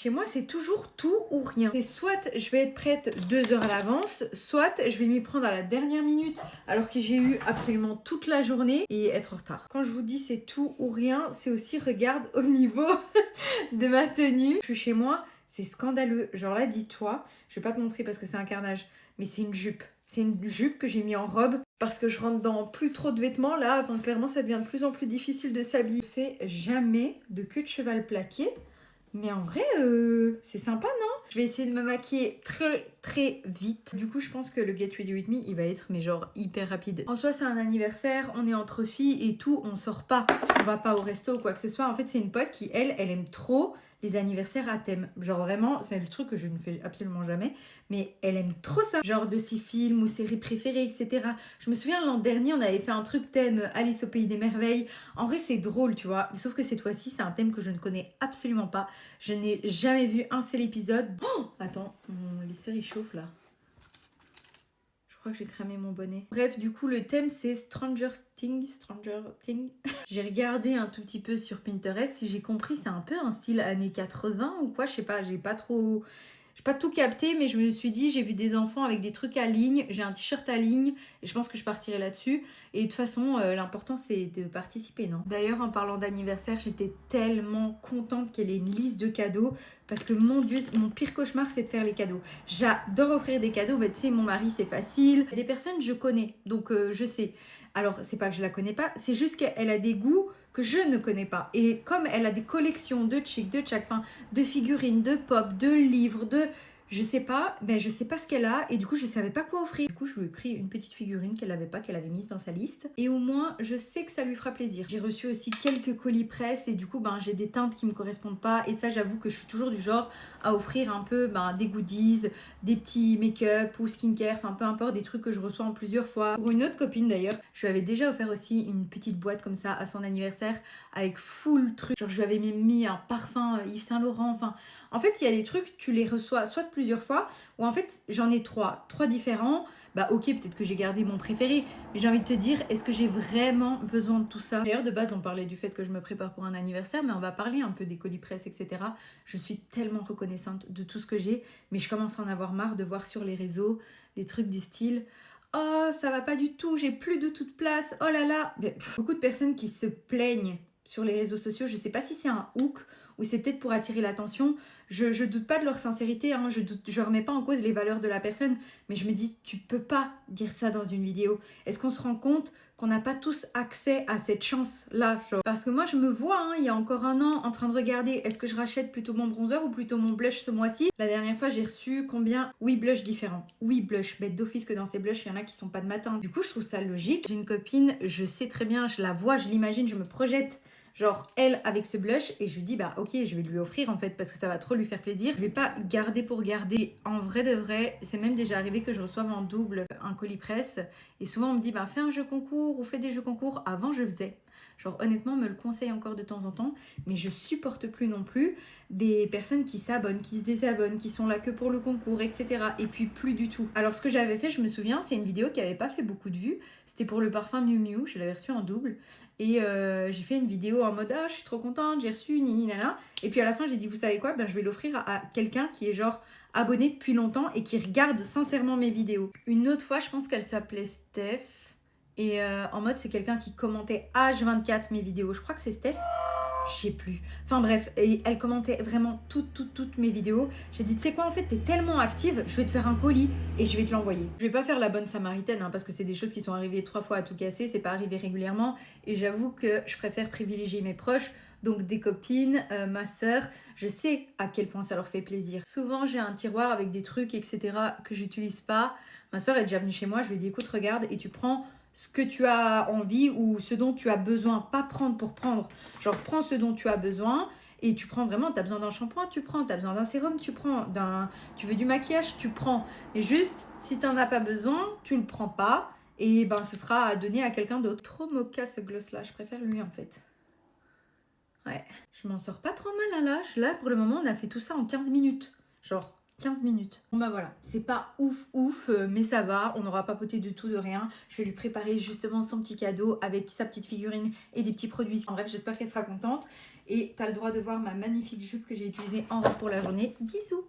Chez moi, c'est toujours tout ou rien. Et soit je vais être prête 2 heures à l'avance, soit je vais m'y prendre à la dernière minute alors que j'ai eu absolument toute la journée et être en retard. Quand je vous dis c'est tout ou rien, c'est aussi, regarde, au niveau de ma tenue. Je suis chez moi, c'est scandaleux. Genre là, dis-toi, je vais pas te montrer parce que c'est un carnage, mais c'est une jupe. C'est une jupe que j'ai mis en robe parce que je rentre dans plus trop de vêtements. Là, enfin, clairement, ça devient de plus en plus difficile de s'habiller. Je fais jamais de queue de cheval plaqué. Mais en vrai, c'est sympa, non? Je vais essayer de me maquiller très très vite. Du coup, je pense que le Get Ready With Me, il va être mais genre hyper rapide. En soi, c'est un anniversaire, on est entre filles et tout, on sort pas. On va pas au resto ou quoi que ce soit. En fait, c'est une pote qui, elle aime trop les anniversaires à thème. Genre vraiment, c'est le truc que je ne fais absolument jamais. Mais elle aime trop ça. Genre de ses films ou séries préférées, etc. Je me souviens, l'an dernier, on avait fait un truc thème Alice au Pays des Merveilles. En vrai, c'est drôle, tu vois. Sauf que cette fois-ci, c'est un thème que je ne connais absolument pas. Je n'ai jamais vu un seul épisode. Oh, attends, les séries chauffent là. Je crois que j'ai cramé mon bonnet. Bref, du coup, le thème c'est Stranger Things. J'ai regardé un tout petit peu sur Pinterest. Si j'ai compris, c'est un peu un style années 80 ou quoi. Je sais pas, j'ai pas tout capté, mais je me suis dit, j'ai vu des enfants avec des trucs à ligne, j'ai un t-shirt à ligne, et je pense que je partirai là-dessus. Et de toute façon, l'important, c'est de participer, non? D'ailleurs, en parlant d'anniversaire, j'étais tellement contente qu'elle ait une liste de cadeaux, parce que mon Dieu, mon pire cauchemar, c'est de faire les cadeaux. J'adore offrir des cadeaux, mais tu sais, mon mari, c'est facile. Des personnes, je connais, donc je sais. Alors, c'est pas que je la connais pas, c'est juste qu'elle a des goûts que je ne connais pas. Et comme elle a des collections de chic, de tchac, enfin, de figurines, de pop, de livres, de... Je sais pas ce qu'elle a et du coup je savais pas quoi offrir. Du coup je lui ai pris une petite figurine qu'elle avait pas, qu'elle avait mise dans sa liste. Et au moins je sais que ça lui fera plaisir. J'ai reçu aussi quelques colis presse et du coup j'ai des teintes qui me correspondent pas. Et ça j'avoue que je suis toujours du genre à offrir un peu des goodies, des petits make-up ou skincare, enfin peu importe, des trucs que je reçois en plusieurs fois. Pour une autre copine d'ailleurs, je lui avais déjà offert aussi une petite boîte comme ça à son anniversaire avec full truc. Genre je lui avais même mis un parfum Yves Saint Laurent, enfin... En fait, il y a des trucs, tu les reçois soit plusieurs fois, ou en fait, j'en ai trois différents. Bah ok, peut-être que j'ai gardé mon préféré, mais j'ai envie de te dire, est-ce que j'ai vraiment besoin de tout ça? D'ailleurs, de base, on parlait du fait que je me prépare pour un anniversaire, mais on va parler un peu des colis presse, etc. Je suis tellement reconnaissante de tout ce que j'ai, mais je commence à en avoir marre de voir sur les réseaux des trucs du style... Oh, ça va pas du tout, j'ai plus de toute place, oh là là. Beaucoup de personnes qui se plaignent sur les réseaux sociaux, je sais pas si c'est un hook ou c'est peut-être pour attirer l'attention. Je doute pas de leur sincérité, hein, je remets pas en cause les valeurs de la personne, mais je me dis, tu peux pas dire ça dans une vidéo. Est-ce qu'on se rend compte qu'on n'a pas tous accès à cette chance-là, genre? Parce que moi, je me vois, hein, il y a encore un an, en train de regarder, est-ce que je rachète plutôt mon bronzer ou plutôt mon blush ce mois-ci? La dernière fois, j'ai reçu combien? 8 blushs différents. 8 blushs. Bête d'office que dans ces blushs, il y en a qui sont pas de matin. Du coup, je trouve ça logique. J'ai une copine, je sais très bien, je la vois, je l'imagine, je me projette. Genre elle avec ce blush et je lui dis ok, je vais lui offrir en fait parce que ça va trop lui faire plaisir. Je vais pas garder pour garder. En vrai de vrai, c'est même déjà arrivé que je reçoive en double un colis presse et souvent on me dit fais un jeu concours ou fais des jeux concours. Avant je faisais. Genre honnêtement, on me le conseille encore de temps en temps, mais je supporte plus non plus des personnes qui s'abonnent, qui se désabonnent, qui sont là que pour le concours, etc. Et puis plus du tout. Alors ce que j'avais fait, je me souviens, c'est une vidéo qui avait pas fait beaucoup de vues. C'était pour le parfum Miu Miu, je l'avais reçu en double. Et j'ai fait une vidéo en mode je suis trop contente, j'ai reçu, nini nana. Et puis à la fin, j'ai dit, vous savez quoi, je vais l'offrir à quelqu'un qui est genre abonné depuis longtemps et qui regarde sincèrement mes vidéos. Une autre fois, je pense qu'elle s'appelait Steph. Et en mode, c'est quelqu'un qui commentait H24 mes vidéos. Je crois que c'est Steph. Je sais plus. Enfin bref, et elle commentait vraiment toutes mes vidéos. J'ai dit, tu sais quoi, en fait, t'es tellement active, je vais te faire un colis et je vais te l'envoyer. Je vais pas faire la bonne samaritaine, hein, parce que c'est des choses qui sont arrivées 3 fois à tout casser, c'est pas arrivé régulièrement. Et j'avoue que je préfère privilégier mes proches, donc des copines, ma sœur. Je sais à quel point ça leur fait plaisir. Souvent, j'ai un tiroir avec des trucs, etc. que j'utilise pas. Ma sœur est déjà venue chez moi, je lui ai dit, écoute, regarde, et tu prends ce que tu as envie ou ce dont tu as besoin, pas prendre pour prendre. Genre, prends ce dont tu as besoin et tu prends vraiment, tu as besoin d'un shampoing, tu prends, tu as besoin d'un sérum, tu prends, tu veux du maquillage, tu prends. Et juste, si tu n'en as pas besoin, tu le prends pas et ce sera à donner à quelqu'un d'autre. Trop mocha ce gloss-là, je préfère lui en fait. Ouais, je m'en sors pas trop mal à l'âge. Là, pour le moment, on a fait tout ça en 15 minutes. Genre, 15 minutes. Bon bah voilà, c'est pas ouf, mais ça va, on n'aura pas papoté de tout, de rien. Je vais lui préparer justement son petit cadeau avec sa petite figurine et des petits produits. En bref, j'espère qu'elle sera contente. Et t'as le droit de voir ma magnifique jupe que j'ai utilisée en robe pour la journée. Bisous!